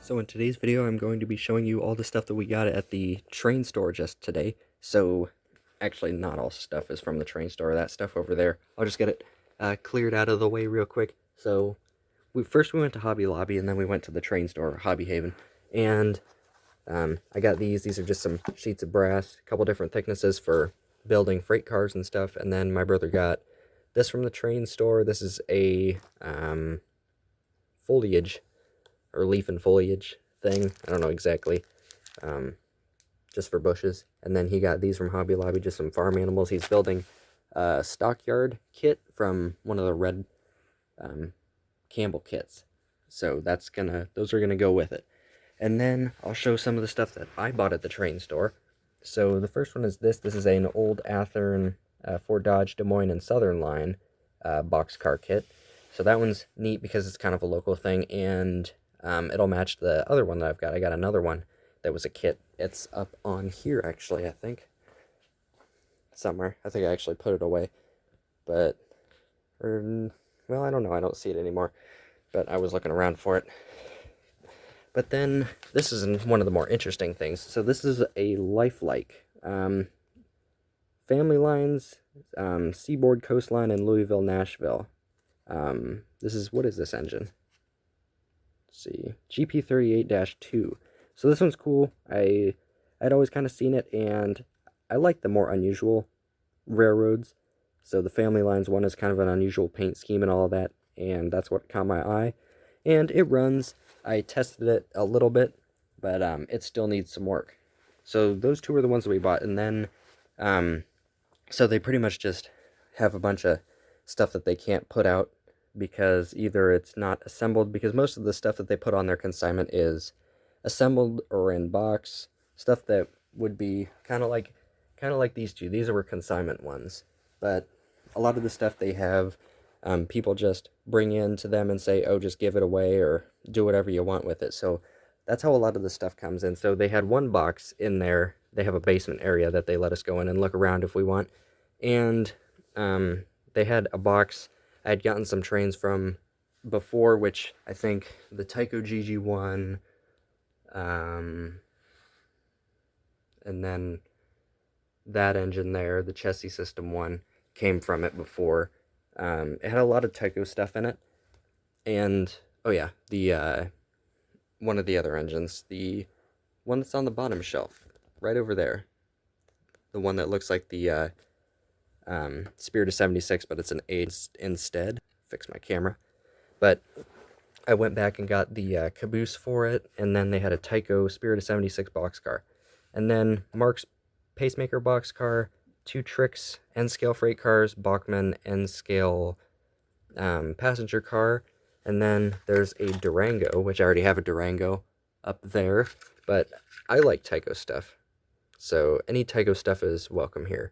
So in today's video, I'm going to be showing you all the stuff that we got at the train store just today. So, actually not all stuff is from the train store, that stuff over there. I'll just get it cleared out of the way real quick. So, first we went to Hobby Lobby, and then we went to the train store, Hobby Haven. And I got these are just some sheets of brass, a couple different thicknesses for building freight cars and stuff. And then my brother got this from the train store. This is a foliage or leaf and foliage thing. I don't know exactly. Just for bushes. And then he got these from Hobby Lobby, just some farm animals. He's building a stockyard kit from one of the red Campbell kits. So those are gonna go with it. And then I'll show some of the stuff that I bought at the train store. So the first one is this. This is an old Athearn Ford Dodge Des Moines and Southern Line boxcar kit. So that one's neat because it's kind of a local thing, and it'll match the other one that I've got. I got another one that was a kit. It's up on here, actually, I think. Somewhere. I think I actually put it away. But, well, I don't know. I don't see it anymore. But I was looking around for it. But then, this is one of the more interesting things. So this is a lifelike. Family Lines, Seaboard Coastline, and Louisville, Nashville. What is this engine? Let's see, GP38-2. So this one's cool. I'd always kind of seen it, and I like the more unusual railroads. So the Family Lines one is kind of an unusual paint scheme and all of that, and that's what caught my eye. And it runs. I tested it a little bit, but it still needs some work. So those two are the ones that we bought, and then so they pretty much just have a bunch of stuff that they can't put out because either it's not assembled, because most of the stuff that they put on their consignment is assembled or in box, stuff that would be kind of like these two. These were consignment ones, but a lot of the stuff they have, people just bring in to them and say, oh, just give it away or do whatever you want with it. So that's how a lot of the stuff comes in. So they had one box in there. They have a basement area that they let us go in and look around if we want. And they had a box. I had gotten some trains from before, which I think the Tyco GG1, and then that engine there, the chassis system one, came from it before. It had a lot of Tyco stuff in it. And, oh yeah, the one of the other engines, the one that's on the bottom shelf, right over there. The one that looks like the Spirit of 76, but it's an A instead. Fix my camera. But I went back and got the caboose for it, and then they had a Tyco Spirit of 76 boxcar. And then Mark's Pacemaker boxcar, two Trix N-scale freight cars, Bachmann N-scale passenger car, and then there's a Durango, which I already have a Durango up there, but I like Tyco stuff. So any Tyco stuff is welcome here.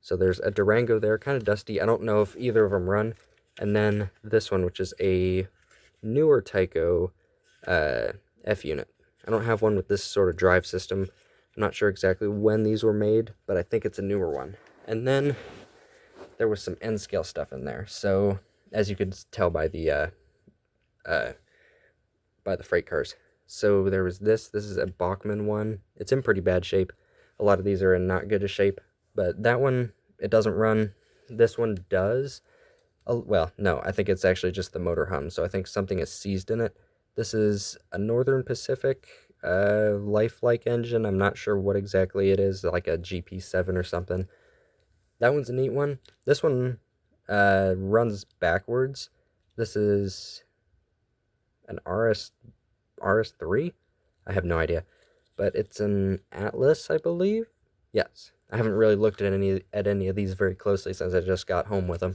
So there's a Durango there, kind of dusty. I don't know if either of them run. And then this one, which is a newer Tyco F-unit. I don't have one with this sort of drive system. I'm not sure exactly when these were made, but I think it's a newer one. And then there was some N-scale stuff in there. So as you could tell by the freight cars. So there was this. This is a Bachmann one. It's in pretty bad shape. A lot of these are in not good a shape. But that one, it doesn't run. This one does. Well, no, I think it's actually just the motor hum. So I think something is seized in it. This is a Northern Pacific lifelike engine. I'm not sure what exactly it is, like a GP7 or something. That one's a neat one. This one runs backwards. This is an RS3? I have no idea. But it's an Atlas, I believe. Yes. I haven't really looked at any of these very closely since I just got home with them.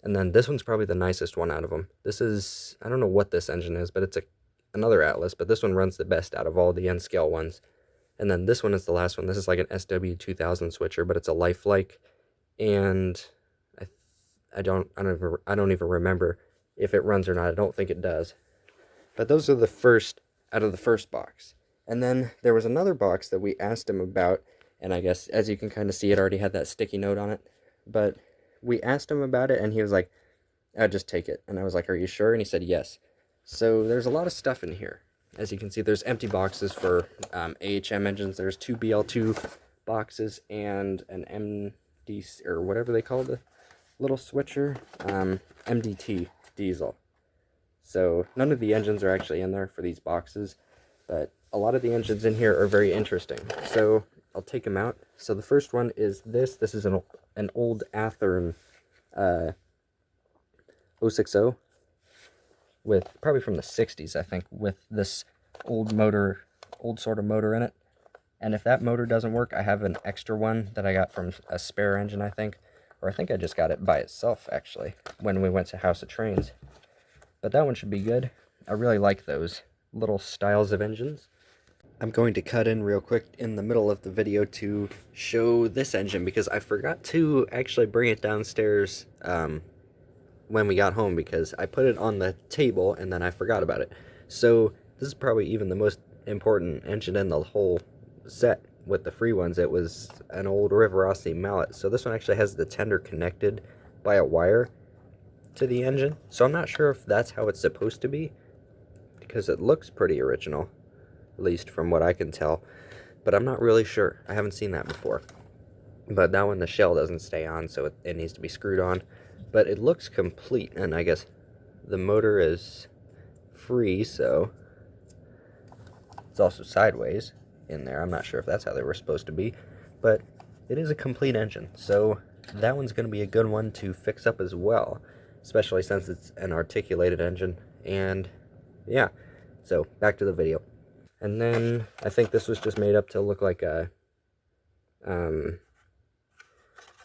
And then this one's probably the nicest one out of them. This is, I don't know what this engine is, but it's another Atlas, but this one runs the best out of all the N-scale ones. And then this one is the last one. This is like an SW2000 switcher, but it's a lifelike, and I don't even remember if it runs or not. I don't think it does. But those are the first out of the first box. And then there was another box that we asked him about, and I guess, as you can kind of see, it already had that sticky note on it. But we asked him about it, and he was like, I'll just take it. And I was like, are you sure? And he said, yes. So there's a lot of stuff in here. as you can see, there's empty boxes for AHM engines. There's 2 BL2 boxes and an MD, or whatever they call the little switcher, MDT diesel. So none of the engines are actually in there for these boxes, but a lot of the engines in here are very interesting. So I'll take them out. So the first one is this. This is an old Athearn 060 with probably from the 60s, I think, with this old sort of motor in it. And if that motor doesn't work, I have an extra one that I got from a spare engine, I think. Or I think I just got it by itself, actually, when we went to House of Trains. But that one should be good. I really like those little styles of engines. I'm going to cut in real quick in the middle of the video to show this engine, because I forgot to actually bring it downstairs when we got home, because I put it on the table and then I forgot about it. So this is probably even the most important engine in the whole set with the free ones. It was an old Rivarossi mallet. So this one actually has the tender connected by a wire to the engine. So I'm not sure if that's how it's supposed to be, because it looks pretty original, at least from what I can tell. But I'm not really sure. I haven't seen that before. But that one, the shell doesn't stay on, so it needs to be screwed on. But it looks complete, and I guess the motor is free, so it's also sideways in there. I'm not sure if that's how they were supposed to be, but it is a complete engine. So that one's going to be a good one to fix up as well, especially since it's an articulated engine. And yeah, so back to the video. And then I think this was just made up to look like a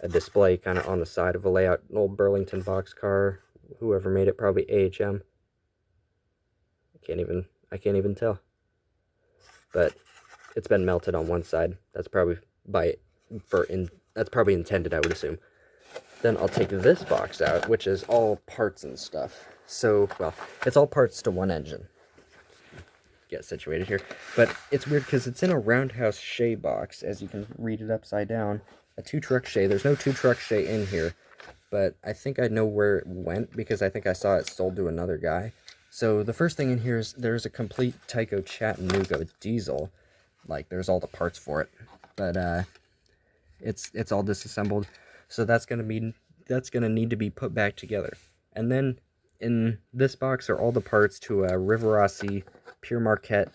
display kind of on the side of a layout. An old Burlington boxcar. Whoever made it, probably AHM. I can't even tell. But it's been melted on one side. That's probably that's probably intended, I would assume. Then I'll take this box out, which is all parts and stuff. So, well, it's all parts to one engine. Get situated here. But it's weird because it's in a roundhouse Shay box, as you can read it upside down. A 2-truck Shay. There's no 2-truck Shay in here, but I think I know where it went, because I think I saw it sold to another guy. So the first thing in here is there's a complete Tyco Chattanooga diesel. Like, there's all the parts for it, but it's all disassembled. So that's gonna need to be put back together. And then in this box are all the parts to a Rivarossi Pure Marquette.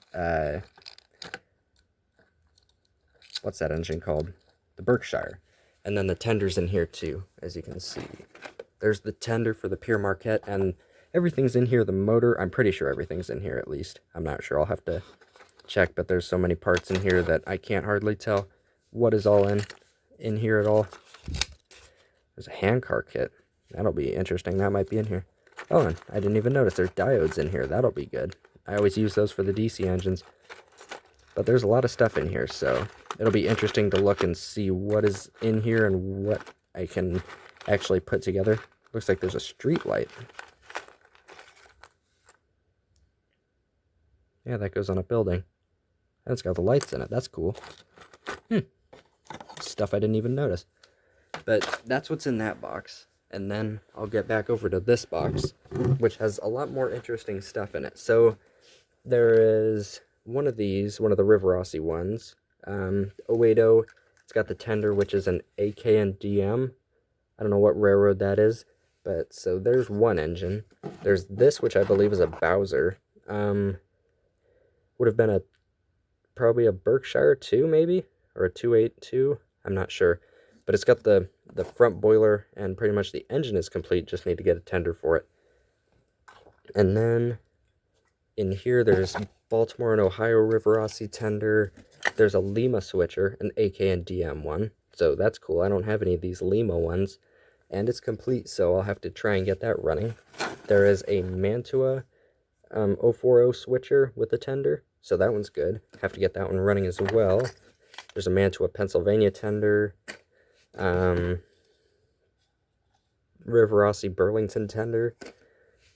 What's that engine called? The Berkshire. And then the tender's in here too, as you can see. There's the tender for the Pure Marquette, and everything's in here. The motor, I'm pretty sure everything's in here, at least. I'm not sure, I'll have to check, but there's so many parts in here that I can't hardly tell what is all in here at all. There's a handcar kit. That'll be interesting. That might be in here. Oh, and I didn't even notice there's diodes in here. That'll be good. I always use those for the DC engines. But there's a lot of stuff in here, so it'll be interesting to look and see what is in here and what I can actually put together. Looks like there's a street light. Yeah, that goes on a building. And it's got the lights in it. That's cool. Stuff I didn't even notice. But that's what's in that box. And then I'll get back over to this box, which has a lot more interesting stuff in it. So there is one of these, one of the Rivarossi ones, 080. It's got the tender, which is an AKN-DM. I don't know what railroad that is, but so there's one engine. There's this, which I believe is a Bowser. Would have been probably a Berkshire 2, maybe, or a 282. I'm not sure, but it's got the front boiler, and pretty much the engine is complete. Just need to get a tender for it. And then in here, there's Baltimore and Ohio Rivarossi tender. There's a Lima switcher, an AKN-DM one. So that's cool. I don't have any of these Lima ones. And it's complete, so I'll have to try and get that running. There is a Mantua 040 switcher with a tender. So that one's good. Have to get that one running as well. There's a Mantua Pennsylvania tender. Rivarossi Burlington tender.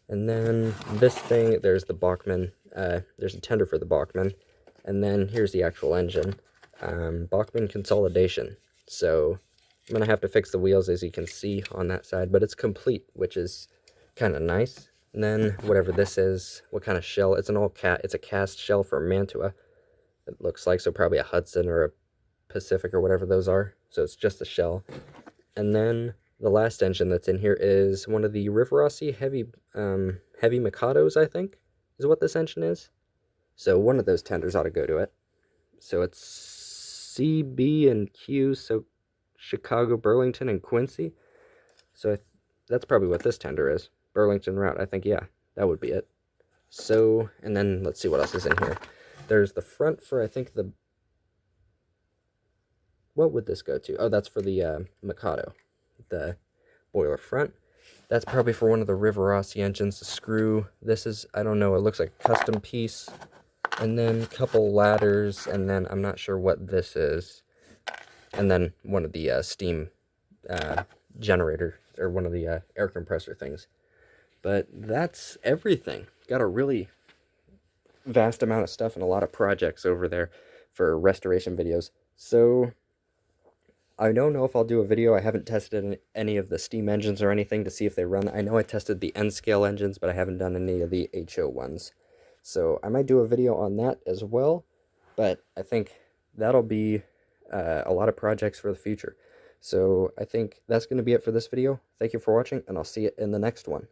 And then this thing, there's the Bachmann, there's a tender for the Bachmann, and then here's the actual engine, Bachmann consolidation. So I'm going to have to fix the wheels, as you can see on that side, but it's complete, which is kind of nice. And then whatever this is, what kind of shell, it's a cast shell for Mantua, it looks like, so probably a Hudson or a Pacific or whatever those are. So it's just a shell. And then the last engine that's in here is one of the Rivarossi heavy Mikados, I think, is what this engine is. So one of those tenders ought to go to it. So it's C, B, and Q, so Chicago, Burlington, and Quincy. So that's probably what this tender is. Burlington route, I think, yeah, that would be it. So, and then let's see what else is in here. There's the front for, I think, what would this go to? Oh, that's for the Mikado, the boiler front. That's probably for one of the Rivarossi engines, the screw. This is, I don't know, it looks like a custom piece. And then a couple ladders, and then I'm not sure what this is. And then one of the steam generator, or one of the air compressor things. But that's everything. Got a really vast amount of stuff and a lot of projects over there for restoration videos. So I don't know if I'll do a video. I haven't tested any of the steam engines or anything to see if they run. I know I tested the N-scale engines, but I haven't done any of the HO ones. So I might do a video on that as well, but I think that'll be a lot of projects for the future. So I think that's going to be it for this video. Thank you for watching, and I'll see you in the next one.